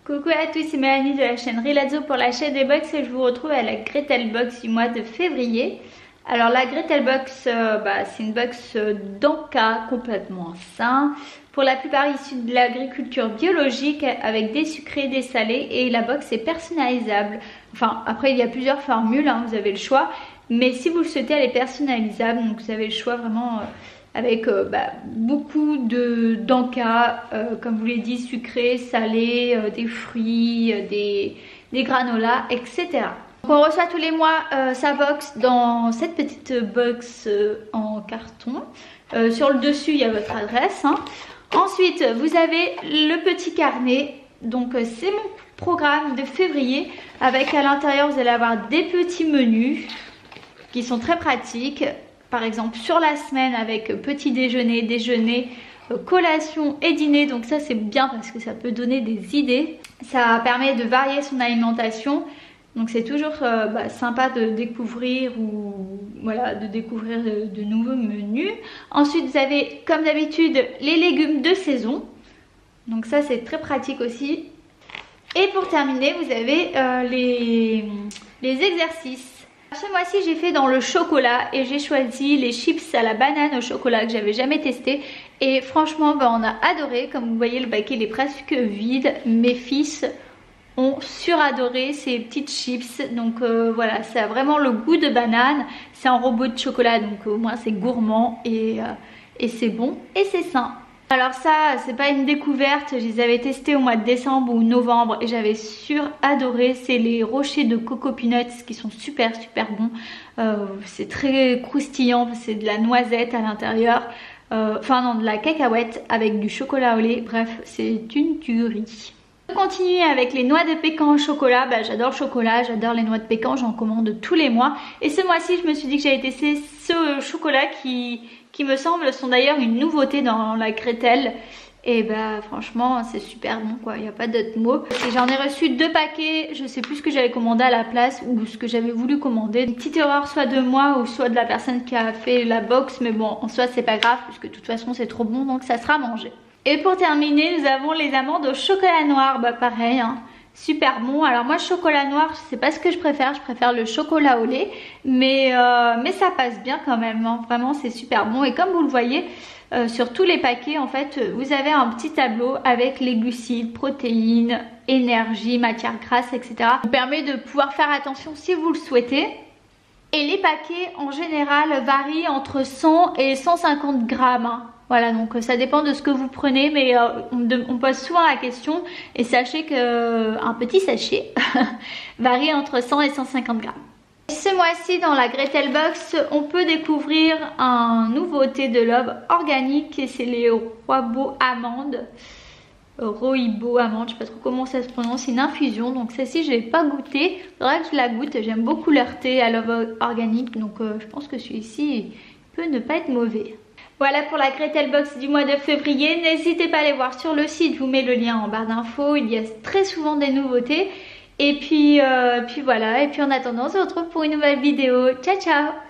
Coucou à tous, c'est Mélanie de la chaîne Rilazzo pour la chaîne des box et je vous retrouve à la Gretel Box du mois de février. Alors la Gretel Box, c'est une box d'Anka complètement sain, pour la plupart issue de l'agriculture biologique avec des sucrés, des salés, et la box est personnalisable. Enfin après il y a plusieurs formules, vous avez le choix, mais si vous le souhaitez elle est personnalisable, donc vous avez le choix vraiment avec beaucoup d'Anka, comme je vous l'ai dit, sucré, salé, des fruits, des granolas, etc. Donc on reçoit tous les mois sa box dans cette petite box en carton. Sur le dessus il y a votre adresse. Ensuite vous avez le petit carnet, donc c'est mon programme de février, avec à l'intérieur vous allez avoir des petits menus qui sont très pratiques. Par exemple sur la semaine avec petit déjeuner, déjeuner, collation et dîner. Donc ça c'est bien parce que ça peut donner des idées. Ça permet de varier son alimentation. Donc c'est toujours sympa de découvrir de nouveaux menus. Ensuite vous avez comme d'habitude les légumes de saison. Donc ça c'est très pratique aussi. Et pour terminer vous avez les exercices. Ce mois-ci j'ai fait dans le chocolat et j'ai choisi les chips à la banane au chocolat que j'avais jamais testé. Et franchement on a adoré. Comme vous voyez le paquet il est presque vide. Mes fils ont suradoré ces petites chips. Donc voilà, ça a vraiment le goût de banane. C'est un robot de chocolat donc au moins c'est gourmand et c'est bon et c'est sain. Alors ça c'est pas une découverte, je les avais testés au mois de décembre ou novembre et j'avais suradoré. C'est les rochers de Coco Peanuts qui sont super bons. C'est très croustillant, c'est de la noisette à l'intérieur. De la cacahuète avec du chocolat au lait. Bref, c'est une tuerie. On continue avec les noix de pécan au chocolat. J'adore le chocolat, j'adore les noix de pécan, j'en commande tous les mois. Et ce mois-ci, je me suis dit que j'allais tester ce chocolat qui me semble sont d'ailleurs une nouveauté dans la Gretel. Et franchement, c'est super bon quoi, il n'y a pas d'autre mot. Et j'en ai reçu 2 paquets, je sais plus ce que j'avais commandé à la place ou ce que j'avais voulu commander. Une petite erreur soit de moi ou soit de la personne qui a fait la box, mais bon, en soi c'est pas grave puisque de toute façon c'est trop bon donc ça sera mangé. Et pour terminer, nous avons les amandes au chocolat noir, pareil, super bon. Alors moi chocolat noir c'est pas ce que je préfère le chocolat au lait, mais ça passe bien quand même, vraiment c'est super bon. Et comme vous le voyez sur tous les paquets en fait vous avez un petit tableau avec les glucides, protéines, énergie, matières grasses, etc. Ça vous permet de pouvoir faire attention si vous le souhaitez. Et les paquets en général varient entre 100 et 150 grammes. Voilà, donc ça dépend de ce que vous prenez, mais on pose souvent la question. Et sachez qu'un petit sachet varie entre 100 et 150 grammes. Ce mois-ci dans la Gretel Box, on peut découvrir un nouveau thé de Love organique. Et c'est les Roibo amandes. Roibo amandes, je sais pas trop comment ça se prononce, une infusion. Donc celle-ci je n'ai pas goûté, il faudra que je la goûte. J'aime beaucoup leur thé à Love organique, donc je pense que celui-ci peut ne pas être mauvais. Voilà pour la Gretel Box du mois de février. N'hésitez pas à aller voir sur le site, je vous mets le lien en barre d'infos. Il y a très souvent des nouveautés. Et puis voilà, et puis en attendant on se retrouve pour une nouvelle vidéo. Ciao ciao.